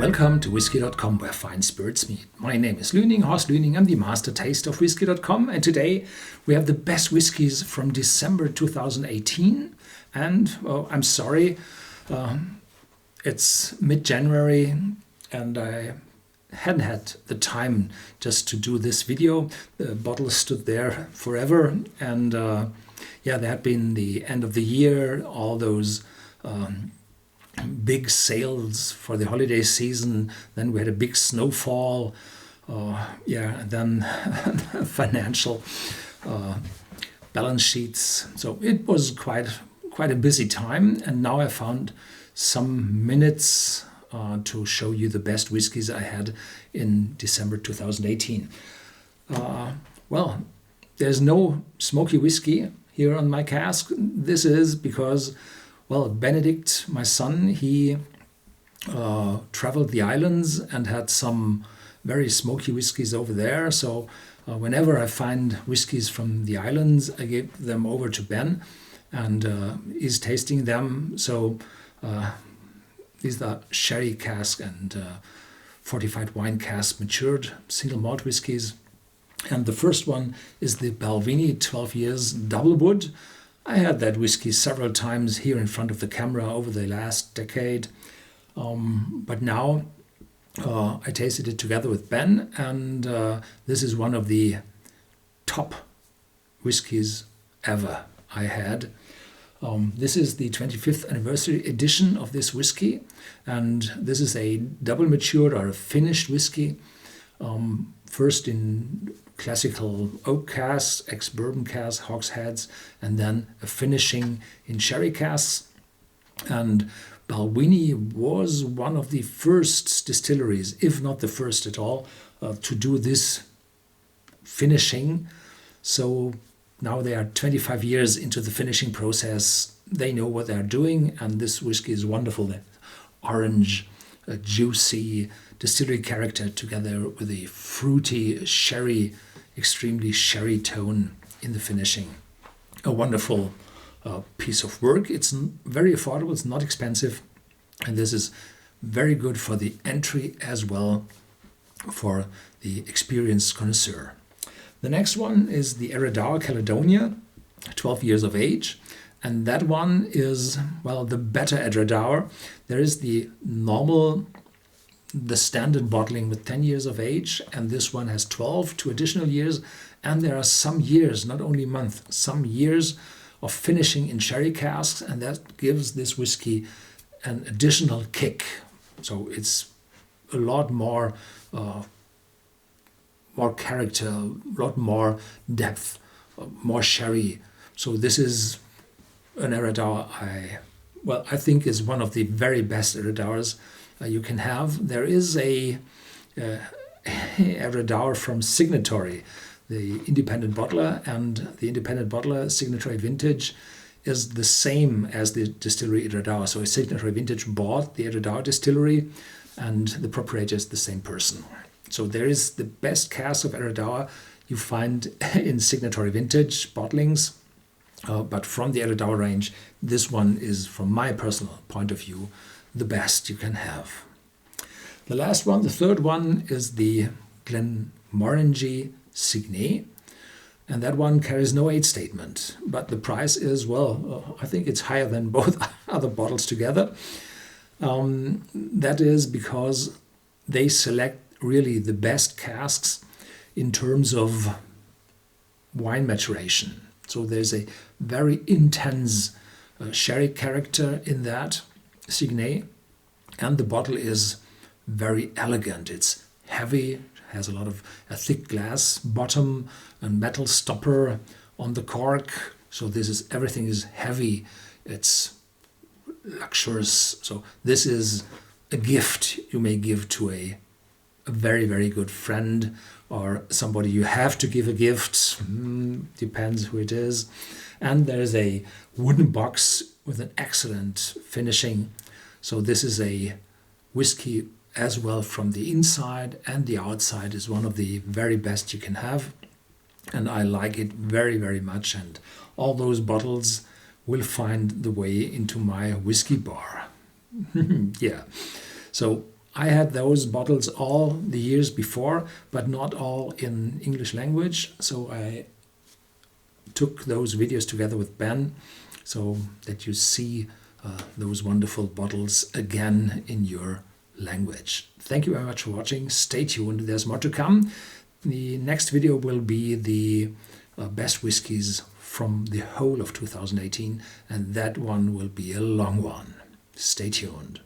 Welcome to Whisky.com, where fine spirits meet. My name is Luening, Horst Luening. I'm the master taster of Whisky.com, and today we have the best whiskies from December 2018. And I'm sorry, it's mid-January and I hadn't had the time just to do this video. The bottle stood there forever, and there had been the end of the year, all those big sales for the holiday season. Then we had a big snowfall, and then financial balance sheets. So it was quite a busy time, and now I found some minutes to show you the best whiskies I had in December 2018. Well, there's no smoky whiskey here on my cask. This is because, well, Benedict, my son, he traveled the islands and had some very smoky whiskies over there. So whenever I find whiskies from the islands, I give them over to Ben, and he's tasting them. So these are sherry cask and fortified wine cask matured single malt whiskies. And the first one is the Balvenie 12 years double wood. I had that whiskey several times here in front of the camera over the last decade, but now I tasted it together with Ben, and this is one of the top whiskies ever I had. This is the 25th anniversary edition of this whiskey, and this is a double matured or a finished whiskey, first in classical oak casks, ex-bourbon casks, hogsheads, and then a finishing in sherry casks. And Balvenie was one of the first distilleries, if not the first at all, to do this finishing. So now they are 25 years into the finishing process. They know what they are doing, and this whiskey is wonderful. The orange, juicy distillery character together with a fruity sherry, extremely sherry tone in the finishing. A wonderful piece of work. It's very affordable, it's not expensive, and this is very good for the entry as well for the experienced connoisseur. The next one is the Eredar Caledonia, 12 years of age. And that one is, well, the better Eredar. There is the normal, the standard bottling with 10 years of age, and this one has 12, 2 additional years. And there are some years, not only months, some years of finishing in sherry casks, and that gives this whiskey an additional kick. So it's a lot more character, a lot more depth, more sherry. So this is an Eredar I think is one of the very best Eredars you can have. There is a Eredar from Signatory, the independent bottler, and the independent bottler Signatory Vintage is the same as the distillery Eredar. So Signatory Vintage bought the Eredar distillery, and the proprietor is the same person. So there is the best cask of Eredar you find in Signatory Vintage bottlings, but from the Eredar range, this one is, from my personal point of view, the best you can have. The last one, the third one, is the Glen Moray Signet, and that one carries no age statement, but the price is, I think it's higher than both other bottles together. That is because they select really the best casks in terms of wine maturation. So there's a very intense sherry character in that Signet, and the bottle is very elegant. It's heavy, has a thick glass bottom and metal stopper on the cork. So everything is heavy. It's luxurious. So this is a gift you may give to a very, very good friend or somebody you have to give a gift. Depends who it is. And there's a wooden box with an excellent finishing. So this is a whiskey as well from the inside and the outside is one of the very best you can have. And I like it very, very much. And all those bottles will find the way into my whiskey bar. Yeah. So I had those bottles all the years before, but not all in English language. So I took those videos together with Ben so that you see those wonderful bottles again in your language. Thank you very much for watching. Stay tuned. There's more to come. The next video will be the best whiskies from the whole of 2018, and that one will be a long one. Stay tuned.